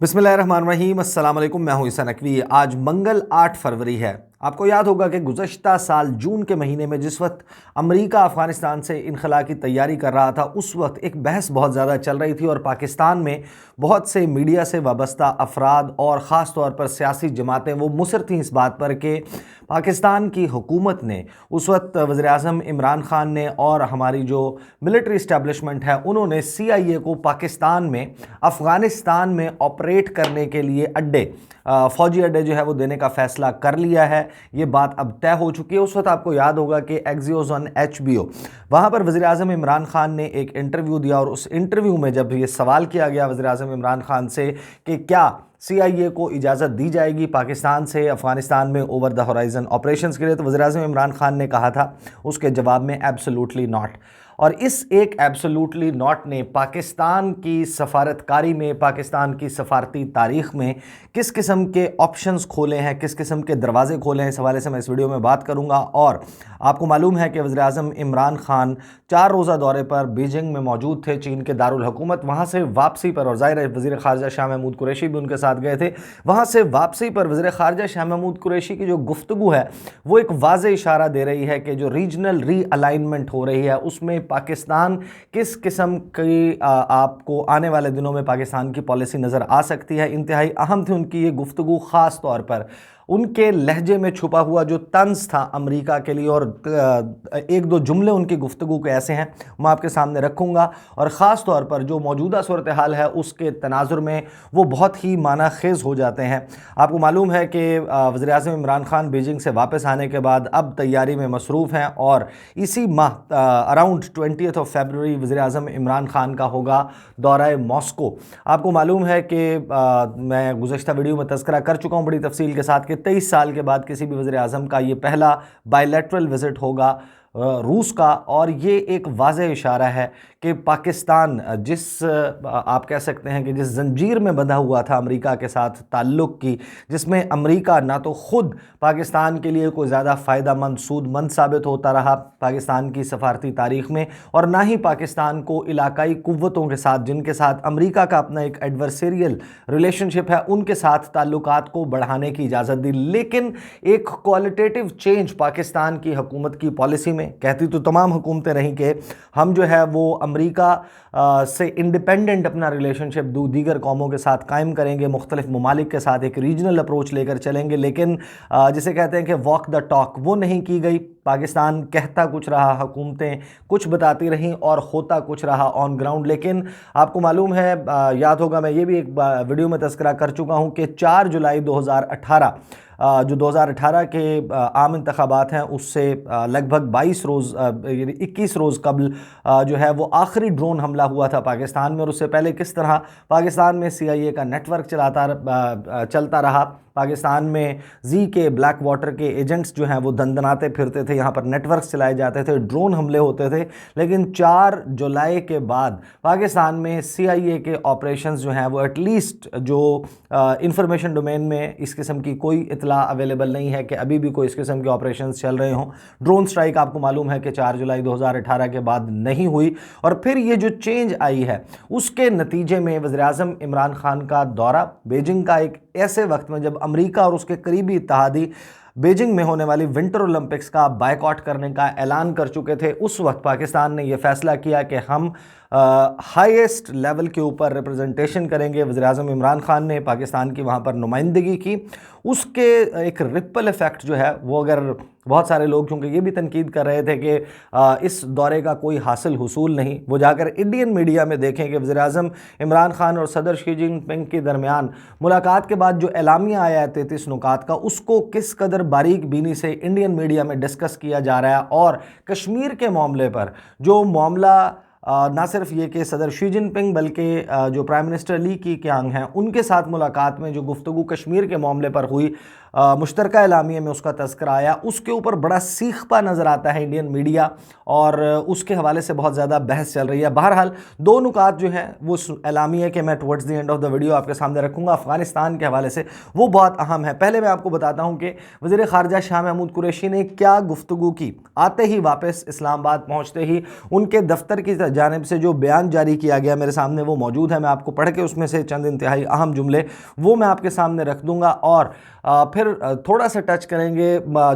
बिस्मिल्लाहिर्रहमानिर्रहीम, अस्सलाम वालेकुम। मैं हूं ईसा नकवी। आज मंगल 8 फरवरी है। आपको याद होगा कि गुज़श्ता साल जून के महीने में जिस वक्त अमेरिका अफ़गानिस्तान से इनख़ला की तैयारी कर रहा था, उस वक्त एक बहस बहुत ज़्यादा चल रही थी और पाकिस्तान में बहुत से मीडिया से वाबस्ता अफराद और ख़ास तौर पर सियासी जमातें वो मुसर थीं इस बात पर कि पाकिस्तान की हुकूमत ने, उस वक्त वज़ीर-ए-आज़म इमरान ख़ान ने और हमारी जो मिलिट्री इस्टेब्लिशमेंट है उन्होंने CIA को पाकिस्तान में अफ़गानिस्तान में ऑपरेट करने के लिए फ़ौजी अड्डे जो है वो देने का फ़ैसला कर लिया है। ये बात अब तय हो चुकी है। उस वक्त आपको याद होगा कि एक्सियोस ऑन HBO वहाँ पर वज़ीर-ए-आज़म इमरान ख़ान ने एक इंटरव्यू दिया और उस इंटरव्यू में जब ये सवाल किया गया वज़ीर-ए-आज़म इमरान ख़ान से कि क्या CIA को इजाज़त दी जाएगी पाकिस्तान से अफ़गानिस्तान में ओवर द होराइज़न ऑपरेशंस के लिए, तो वज़ीर-ए-आज़म इमरान ख़ान ने कहा था उसके जवाब में एब्सोल्युटली नॉट। और इस एक एब्सोल्युटली नॉट ने पाकिस्तान की सफारतकारी में, पाकिस्तान की सफारती तारीख़ में किस किस्म के ऑप्शंस खोले हैं, किस किस्म के दरवाजे खोले हैं, इस हवाले से मैं इस वीडियो में बात करूंगा। और आपको मालूम है कि वज़ीर-ए-आज़म इमरान ख़ान 4 रोज़ा दौरे पर बीजिंग में मौजूद थे, चीन के दारुल हुकूमत। वहाँ से वापसी पर, और ज़ाहिर है वज़ीर ख़ारजा शाह महमूद कुरैशी भी उनके साथ गए थे, वहाँ से वापसी पर वज़ीर ख़ारजा शाह महमूद कुरैशी की जो गुफ्तगू है वो एक वाज़ेह इशारा दे रही है कि जो रीजनल रीअलाइनमेंट हो रही है उसमें पाकिस्तान किस किस्म की आपको आने वाले दिनों में पाकिस्तान की पॉलिसी नज़र आ सकती है। इंतहाई अहम थी उनकी ये गुफ्तगू, ख़ास तौर पर उनके लहजे में छुपा हुआ जो तंज था अमेरिका के लिए, और एक दो जुमले उनकी गुफ्तगू के ऐसे हैं मैं आपके सामने रखूँगा, और ख़ास तौर पर जो मौजूदा सूरत हाल है उसके तनाजुर में वो बहुत ही माना खेज़ हो जाते हैं। आपको मालूम है कि वज़ीर-ए-आज़म इमरान ख़ान बीजिंग से वापस आने के बाद अब तैयारी में मसरूफ़ हैं और इसी माह अराउंड 20 फरवरी वज़ीर-ए-आज़म इमरान ख़ान का होगा दौरा मॉस्को। आपको मालूम है कि मैं गुज़श्ता वीडियो में तज़किरा कर चुका हूँ बड़ी तफसील के साथ कि 23 साल के बाद किसी भी वज़ीर-ए-आज़म का ये पहला बायलैटरल विज़िट होगा रूस का, और ये एक वाज़ेह इशारा है कि पाकिस्तान जिस आप कह सकते हैं कि जिस जंजीर में बंधा हुआ था अमेरिका के साथ ताल्लुक़ की, जिसमें अमेरिका ना तो ख़ुद पाकिस्तान के लिए कोई ज़्यादा फ़ायदेमंद सूदमंद साबित होता रहा पाकिस्तान की सफारती तारीख़ में, और ना ही पाकिस्तान को इलाकाई क़ुव्वतों के साथ, जिनके साथ अमेरिका का अपना एक एडवर्सेरियल रिलेशनशिप है, उनके साथ ताल्लुकात को बढ़ाने की इजाज़त दी। लेकिन एक क्वालिटेटिव चेंज पाकिस्तान की हुकूमत की पॉलिसी में, कहती तो तमाम हुकूमतें रहीं कि हम जो है वो अमेरिका से इंडिपेंडेंट अपना रिलेशनशिप दीगर कौमों के साथ कायम करेंगे, मुख्तलिफ ममालिक के साथ एक रीजनल अप्रोच लेकर चलेंगे, लेकिन जिसे कहते हैं कि वॉक द टॉक, वो नहीं की गई। पाकिस्तान कहता कुछ रहा, हुकूमतें कुछ बताती रहीं और होता कुछ रहा ऑन ग्राउंड। लेकिन आपको मालूम है, याद होगा, मैं ये भी एक वीडियो में तज़किरा कर चुका हूँ कि 4 जुलाई 2018 जो 2018 के आम इंतखाबात हैं उससे लगभग 22 रोज़ 21 रोज़ कबल जो है वो आखिरी ड्रोन हमला हुआ था पाकिस्तान में, और उससे पहले किस तरह पाकिस्तान में CIA का नेटवर्क चलता रहा। पाकिस्तान में जी के ब्लैक वाटर के एजेंट्स जो हैं वो दंदनाते फिरते थे, यहाँ पर नेटवर्क चलाए जाते थे, ड्रोन हमले होते थे। लेकिन 4 जुलाई के बाद पाकिस्तान में CIA के ऑपरेशंस जो हैं वो एटलीस्ट जो इंफॉर्मेशन डोमेन में इस किस्म की कोई इतला अवेलेबल नहीं है कि अभी भी कोई इस किस्म के ऑपरेशंस चल रहे हों। ड्रोन स्ट्राइक आपको मालूम है कि 4 जुलाई 2018 के बाद नहीं हुई, और फिर ये जो चेंज आई है उसके नतीजे में वज़ीर-ए-आज़म इमरान ख़ान का दौरा बीजिंग का एक ऐसे वक्त में जब अमेरिका और उसके करीबी इत्तेहादी बीजिंग में होने वाली विंटर ओलंपिक्स का बायकॉट करने का ऐलान कर चुके थे, उस वक्त पाकिस्तान ने यह फैसला किया कि हम हाईएस्ट लेवल के ऊपर रिप्रेजेंटेशन करेंगे। वज़ीर-ए-आज़म इमरान ख़ान ने पाकिस्तान की वहाँ पर नुमाइंदगी की। उसके एक रिपल इफ़ेक्ट जो है वो, अगर बहुत सारे लोग क्योंकि ये भी तनकीद कर रहे थे कि इस दौरे का कोई हासिल हुसूल नहीं, वो जाकर इंडियन मीडिया में देखें कि वज़ीर-ए-आज़म इमरान ख़ान और सदर शी जिनपिंग के दरमियान मुलाकात के बाद जो एलामिया आया है 33 नुकात का, उसको किस कदर बारीक बीनी से इंडियन मीडिया में डिस्कस किया जा रहा है। और कश्मीर के मामले पर जो मामला ना सिर्फ ये कि सदर शी जिनपिंग बल्कि जो प्राइम मिनिस्टर ली की क्यांग हैं उनके साथ मुलाकात में जो गुफ्तगू कश्मीर के मामले पर हुई, मुश्तरका एलामिया में उसका तज़किरा आया, उसके ऊपर बड़ा सीखपा नज़र आता है इंडियन मीडिया और उसके हवाले से बहुत ज़्यादा बहस चल रही है। बहरहाल दो नुकात जो हैं वो एलामिया के मैं towards the end of the video आपके सामने रखूँगा अफ़गानिस्तान के हवाले से, वो बहुत अहम है। पहले मैं आपको बताता हूँ कि वज़ीर ख़ारजा शाह महमूद कुरैशी ने क्या गुफ्तगू की। आते ही वापस इस्लामाबाद पहुँचते ही उनके दफ्तर की जानिब से जो बयान जारी किया गया मेरे सामने वो मौजूद है, मैं आपको पढ़ के उसमें से चंद इंतहाई अहम जुमले वो मैं आपके सामने रख दूँगा और फिर थोड़ा सा टच करेंगे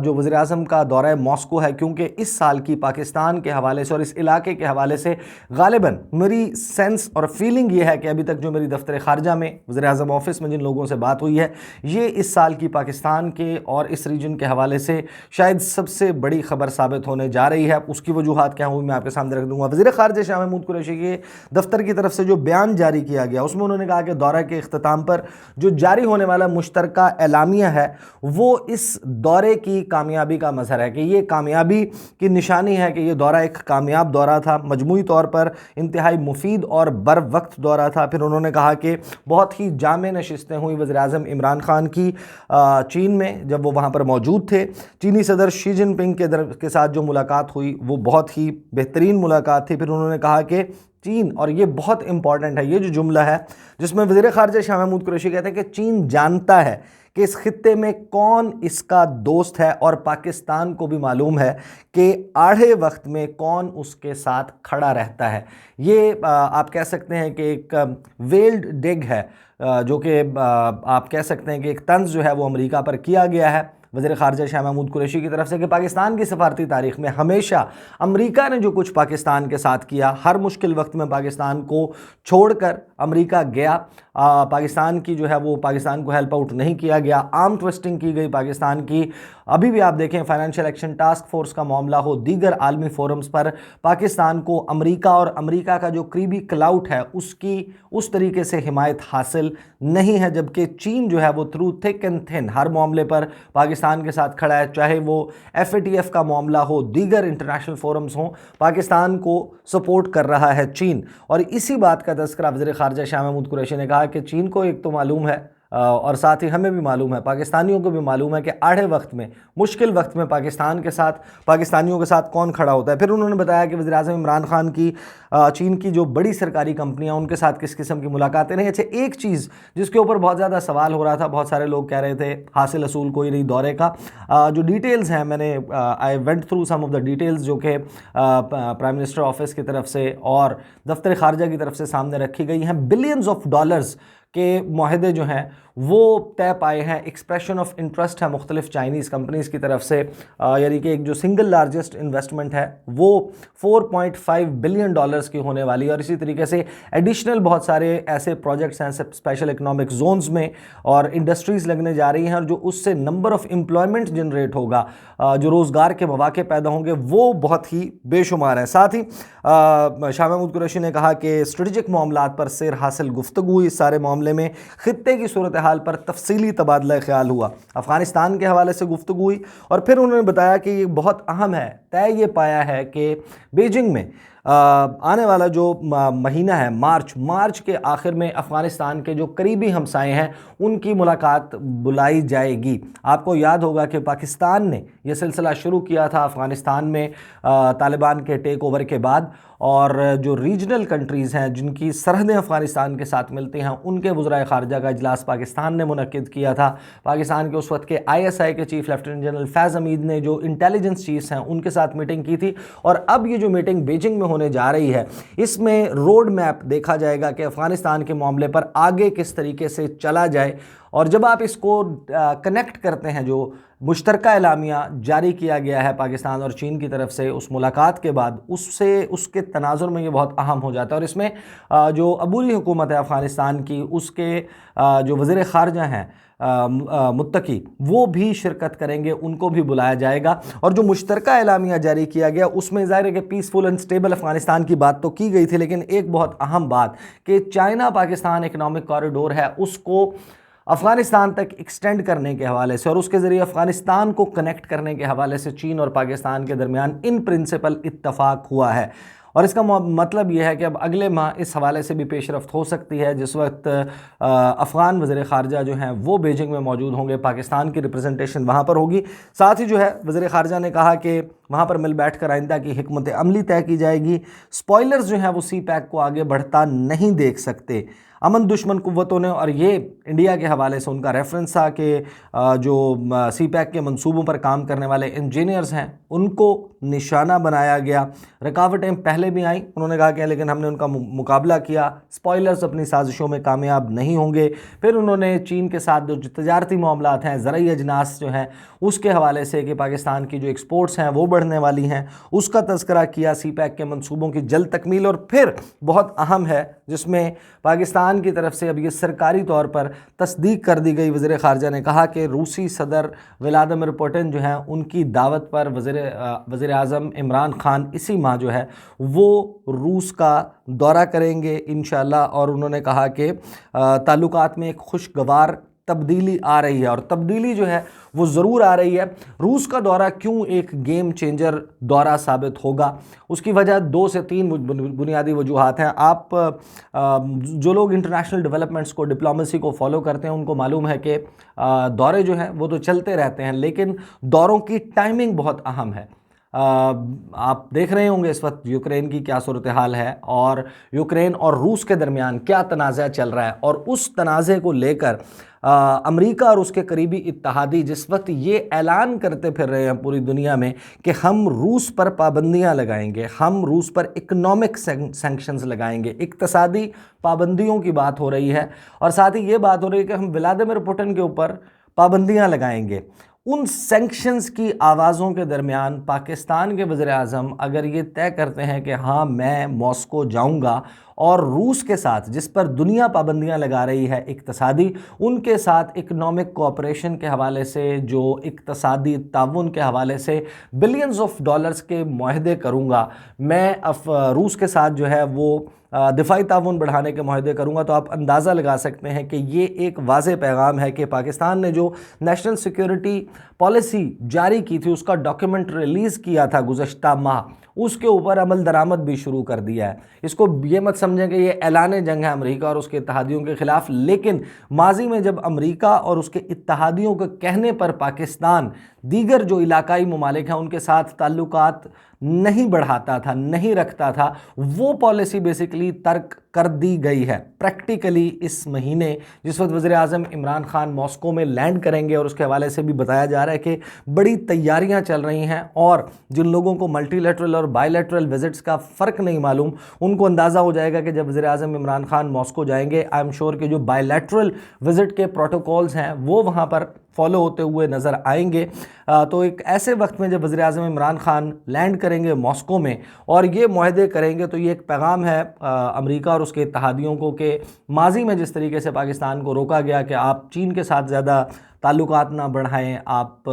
जो वज़ीर आज़म का दौरा मॉस्को है, क्योंकि इस साल की पाकिस्तान के हवाले से और इस इलाके के हवाले से गालिबन मेरी सेंस और फीलिंग ये है कि अभी तक जो मेरी दफ्तर ख़ारजा में वज़ीर आज़म ऑफिस में जिन लोगों से बात हुई है, ये इस साल की पाकिस्तान के और इस रीजन के हवाले से शायद सबसे बड़ी खबर साबित होने जा रही है। उसकी वजूहात क्या हुई मैं आपके सामने रख दूँगा। वज़ीर ख़ारजा शाह महमूद कुरैशी के दफ्तर की तरफ से जो बयान जारी किया गया उसमें उन्होंने कहा कि दौरे के इख्तिताम पर जो जारी होने वाला मुश्तरका एलामिया है वो इस दौरे की कामयाबी का मज़हर है, कि ये कामयाबी की निशानी है कि ये दौरा एक कामयाब दौरा था, मजमूई तौर पर इंतहाई मुफीद और बर वक्त दौरा था। फिर उन्होंने कहा कि बहुत ही जामे नशिस्तें हुई वज़ीर आज़म इमरान खान की चीन में जब वो वहाँ पर मौजूद थे। चीनी सदर शी जिनपिंग के साथ जो मुलाकात हुई वो बहुत ही बेहतरीन मुलाकात थी। फिर उन्होंने कहा कि चीन, और ये बहुत इंपॉर्टेंट है ये जो जुमला है जिसमें वज़ीर ख़ारजा शाह महमूद कुरैशी कहते हैं कि चीन जानता है कि इस खित्ते में कौन इसका दोस्त है और पाकिस्तान को भी मालूम है कि आड़े वक्त में कौन उसके साथ खड़ा रहता है। ये आप कह सकते हैं कि एक वेल्ड डिग है, जो कि आप कह सकते हैं कि एक तंज जो है वो अमेरिका पर किया गया है वज़ीर ख़ारजा शाह महमूद कुरैशी की तरफ से कि पाकिस्तान की सफारती तारीख़ में हमेशा अमेरिका ने जो कुछ पाकिस्तान के साथ किया, हर मुश्किल वक्त में पाकिस्तान को छोड़कर अमेरिका गया, पाकिस्तान की जो है वो पाकिस्तान को हेल्प आउट नहीं किया गया, आर्म ट्विस्टिंग की गई पाकिस्तान की। अभी भी आप देखें फाइनेंशियल एक्शन टास्क फोर्स का मामला हो, दीगर आलमी फोरम्स पर पाकिस्तान को अमेरिका और अमेरिका का जो करीबी क्लाउट है उसकी उस तरीके से हिमायत हासिल नहीं है, जबकि चीन जो है वो थ्रू थिक एंड थिन हर मामले पर पाकिस्तान के साथ खड़ा है। चाहे वो FATF का मामला हो, दीगर इंटरनेशनल फोरम्स हों, पाकिस्तान को सपोर्ट कर रहा है चीन। और इसी बात का तज़किरा वज़ीर ख़ारजा शाह महमूद कुरैशी ने कहा कि चीन को एक तो मालूम है और साथ ही हमें भी मालूम है, पाकिस्तानियों को भी मालूम है कि आड़े वक्त में, मुश्किल वक्त में पाकिस्तान के साथ, पाकिस्तानियों के साथ कौन खड़ा होता है। फिर उन्होंने बताया कि वज़ीर आज़म इमरान खान की चीन की जो बड़ी सरकारी कंपनियां उनके साथ किस किस्म की मुलाकातें रही। अच्छा, एक चीज़ जिसके ऊपर बहुत ज़्यादा सवाल हो रहा था, बहुत सारे लोग कह रहे थे हासिल असूल कोई नहीं दौरे का, जो डिटेल्स हैं मैंने I went through some of the details जो कि प्राइम मिनिस्टर ऑफिस की तरफ से और दफ्तर ख़ारजा की तरफ से सामने रखी गई हैं। बिलियंस ऑफ डॉलर्स के माहदे जो हैं वो तय पाए हैं। एक्सप्रेशन ऑफ इंटरेस्ट है मुख्तलिफ चाइनीज़ कंपनीज़ की तरफ से, यानी कि एक जो सिंगल लार्जेस्ट इन्वेस्टमेंट है वो 4.5 बिलियन डॉलर्स की होने वाली है। और इसी तरीके से एडिशनल बहुत सारे ऐसे प्रोजेक्ट्स हैं स्पेशल इकनॉमिक जोन्स में और इंडस्ट्रीज़ लगने जा रही हैं, और जो उससे नंबर ऑफ एम्प्लॉयमेंट जनरेट होगा, जो रोज़गार के मौके पैदा होंगे वो बहुत ही बेशुमार हैं। साथ ही शाह महमूद कुरैशी ने कहा कि स्ट्रेटजिक मामलात पर सैर हासिल गुफ्तगू, इस सारे मामले में खित्ते की सूरत हाल पर तफसीली तबादला ख्याल हुआ, अफ़गानिस्तान के हवाले से गुफ्तगू हुई। और फिर उन्होंने बताया कि ये बहुत अहम है, तय ये पाया है कि बीजिंग में आने वाला जो महीना है मार्च के आखिर में अफ़गानिस्तान के जो करीबी हमसाए हैं उनकी मुलाकात बुलाई जाएगी। आपको याद होगा कि पाकिस्तान ने यह सिलसिला शुरू किया था अफ़गानिस्तान में तालिबान के टेक ओवर के बाद, और जो रीजनल कंट्रीज़ हैं जिनकी सरहदें अफ़गानिस्तान के साथ मिलती हैं उनके वज़राए ख़ारजा का इजलास पाकिस्तान ने मुनक्किद किया था। पाकिस्तान के उस वक्त के ISI के चीफ लेफ्टिनेंट जनरल फैज़ हमीद ने जो इंटेलिजेंस चीफ्स हैं उनके साथ मीटिंग की थी, और अब ये जो मीटिंग बीजिंग में होने जा रही है इसमें रोड मैप देखा जाएगा कि अफ़गानिस्तान के मामले पर आगे किस तरीके से चला जाए। और जब आप इसको कनेक्ट करते हैं, जो मुश्तरका एलामिया जारी किया गया है पाकिस्तान और चीन की तरफ से उस मुलाकात के बाद, उससे उसके तनाजुर में ये बहुत अहम हो जाता है। और इसमें जो अबूरी हुकूमत है अफ़गानिस्तान की, उसके जो वज़ीर ख़ारजा हैं मुत्तकी, वो भी शिरकत करेंगे, उनको भी बुलाया जाएगा। और जो मुश्तरका एलामिया जारी किया गया उसमें ज़ाहिर है कि पीसफुल एंड स्टेबल अफ़गानिस्तान की बात तो की गई थी, लेकिन एक बहुत अहम बात कि चाइना पाकिस्तान इकनॉमिक कॉरिडोर है उसको अफ़गानिस्तान तक एक्सटेंड करने के हवाले से और उसके ज़रिए अफ़गानिस्तान को कनेक्ट करने के हवाले से चीन और पाकिस्तान के दरमियान इन प्रिंसिपल इत्तफ़ाक़ हुआ है। और इसका मतलब यह है कि अब अगले माह इस हवाले से भी पेशरफ्त हो सकती है। जिस वक्त अफ़गान वज़ीर ख़ारजा जो हैं वो बीजिंग में मौजूद होंगे, पाकिस्तान की रिप्रेजेंटेशन वहाँ पर होगी। साथ ही जो है वज़ीर ख़ारजा ने कहा कि वहाँ पर मिल बैठ कर आइंदा की हिकमत अमली तय की जाएगी। स्पॉयलर्स जो हैं वो सी पैक को आगे बढ़ता नहीं देख सकते अमन दुश्मन कुव्वतों ने, और ये इंडिया के हवाले से उनका रेफरेंस था कि जो सी पैक के मंसूबों पर काम करने वाले इंजीनियर्स हैं उनको निशाना बनाया गया। रुकावटें पहले भी आई, उन्होंने कहा कि लेकिन हमने उनका मुकाबला किया, स्पॉयलर्स अपनी साजिशों में कामयाब नहीं होंगे। फिर उन्होंने चीन के साथ जो तजारती मामलात हैं, ज़रई अजनास जो हैं उसके हवाले से कि पाकिस्तान की जो एक्सपोर्ट्स हैं वो बढ़ने वाली हैं, उसका तज़किरा किया, सी पैक के मंसूबों की जल्द तकमील। और फिर बहुत अहम है जिसमें पाकिस्तान की तरफ से अब ये सरकारी तौर पर तस्दीक कर दी गई, वज़ीर ख़ारजा ने कहा कि रूसी सदर व्लादिमीर पुतिन जो हैं उनकी दावत पर वज़ीर आज़म इमरान ख़ान इसी माह जो है वो रूस का दौरा करेंगे इंशाअल्लाह। और उन्होंने कहा कि ताल्लुकात में एक खुशगवार तब्दीली आ रही है, और तब्दीली जो है वो ज़रूर आ रही है। रूस का दौरा क्यों एक गेम चेंजर दौरा साबित होगा, उसकी वजह 2 से 3 बुनियादी वजूहात हैं। आप जो लोग इंटरनेशनल डेवलपमेंट्स को, डिप्लोमेसी को फॉलो करते हैं उनको मालूम है कि दौरे जो हैं वो तो चलते रहते हैं, लेकिन दौरों की टाइमिंग बहुत अहम है। आप देख रहे होंगे इस वक्त यूक्रेन की क्या सूरत हाल है, और यूक्रेन और रूस के दरमियान क्या तनाज़ा चल रहा है, और उस तनाज़े को लेकर अमेरिका और उसके करीबी इत्तहादी जिस वक्त ये ऐलान करते फिर रहे हैं पूरी दुनिया में कि हम रूस पर पाबंदियां लगाएंगे, हम रूस पर इकनॉमिक सैंक्शंस लगाएंगे, इक्तसादी पाबंदियों की बात हो रही है, और साथ ही ये बात हो रही है कि हम व्लादिमीर पुतिन के ऊपर पाबंदियां लगाएंगे। उन सैंक्शंस की आवाज़ों के दरमियान पाकिस्तान के वज़ीर आज़म अगर ये तय करते हैं कि हाँ मैं मॉस्को जाऊंगा, और रूस के साथ जिस पर दुनिया पाबंदियां लगा रही है इक्तसादी, उनके साथ इकनॉमिक कोऑपरेशन के हवाले से, जो इक्तसादी ताउन के हवाले से बिलियंस ऑफ डॉलर्स के मुआहदे करूँगा, मैं रूस के साथ जो है वो दिफाई ताउन बढ़ाने के मुआहदे करूँगा, तो आप अंदाज़ा लगा सकते हैं कि ये एक वाज़े पैगाम है कि पाकिस्तान ने जो नेशनल सिक्योरिटी पॉलिसी जारी की थी, उसका डॉक्यूमेंट रिलीज़ किया था गुज़श्ता माह, उसके ऊपर अमल दरामद भी शुरू कर दिया है। इसको ये मत समझें कि ये ऐलान जंग है अमेरिका और उसके इत्तहादियों के ख़िलाफ़, लेकिन माजी में जब अमेरिका और उसके इत्तहादियों के कहने पर पाकिस्तान दीगर जो इलाकाई ममालिक हैं उनके साथ ताल्लुकात नहीं बढ़ाता था, नहीं रखता था, वो पॉलिसी बेसिकली तर्क कर दी गई है। प्रैक्टिकली इस महीने जिस वक्त वज़ीर आज़म इमरान ख़ान मॉस्को में लैंड करेंगे, और उसके हवाले से भी बताया जा रहा है कि बड़ी तैयारियां चल रही हैं, और जिन लोगों को मल्टीलैटरल और बायलैटरल विजिट्स का फ़र्क नहीं मालूम उनको अंदाज़ा हो जाएगा कि जब वज़ीर आज़म इमरान ख़ान मॉस्को जाएंगे, आई एम श्योर कि जो बायलैटरल विज़िट के प्रोटोकॉल्स हैं वो वहाँ पर फॉलो होते हुए नज़र आएंगे। तो एक ऐसे वक्त में जब वज़ीर आज़म इमरान ख़ान लैंड करेंगे मॉस्को में और ये मुआहदे करेंगे, तो ये एक पैगाम है अमेरिका और उसके इत्तहादियों को कि माजी में जिस तरीके से पाकिस्तान को रोका गया कि आप चीन के साथ ज़्यादा ताल्लुकात ना बढ़ाएं, आप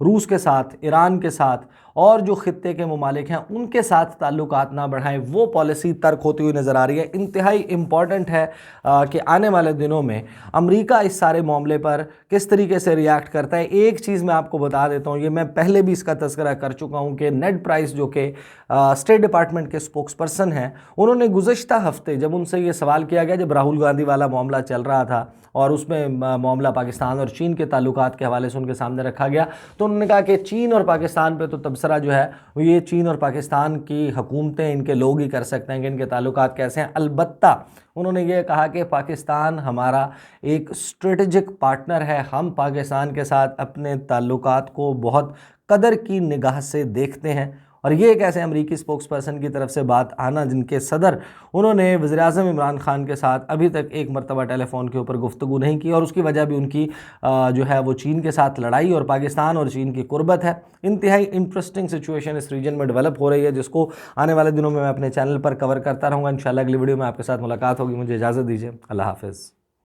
रूस के साथ, ईरान के साथ और जो ख़ित्ते के ममालिक हैं उनके साथ ताल्लुकात ना बढ़ाएं, वो पॉलिसी तर्क होती हुई नज़र आ रही है। इंतहाई इम्पॉर्टेंट है कि आने वाले दिनों में अमेरिका इस सारे मामले पर किस तरीके से रिएक्ट करता है। एक चीज़ मैं आपको बता देता हूँ, ये मैं पहले भी इसका तज़किरा कर चुका हूँ कि नेड प्राइस जो कि स्टेट डिपार्टमेंट के स्पोक्स पर्सन हैं, उन्होंने गुज़श्ता हफ्ते जब उनसे ये सवाल किया गया, जब राहुल गांधी वाला मामला चल रहा था और उसमें मामला पाकिस्तान और चीन के ताल्लुकात के हवाले से उनके सामने रखा गया, तो उन्होंने कहा कि चीन और पाकिस्तान पे तो तबसरा जो है वो ये चीन और पाकिस्तान की हुकूमतें, इनके लोग ही कर सकते हैं कि इनके ताल्लुकात कैसे हैं। अलबत्ता उन्होंने ये कहा कि पाकिस्तान हमारा एक स्ट्रेटजिक पार्टनर है, हम पाकिस्तान के साथ अपने ताल्लुकात को बहुत कदर की निगाह से देखते हैं। और ये एक ऐसे अमरीकी स्पोक्स पर्सन की तरफ से बात आना जिनके सदर, उन्होंने वज़ीर आज़म इमरान ख़ान के साथ अभी तक एक मरतबा टेलीफोन के ऊपर गुफ्तगू नहीं की, और उसकी वजह भी उनकी जो है वो चीन के साथ लड़ाई और पाकिस्तान और चीन की कुर्बत है। इंतहाई इंटरेस्टिंग सिचुएशन इस रीजन में डेवलप हो रही है, जिसको आने वाले दिनों में मैं अपने चैनल पर कवर करता रहूँगा। इंशाल्लाह अगली वीडियो में आपके साथ मुलाकात होगी। मुझे इजाज़त दीजिए। अल्लाह हाफ़िज़।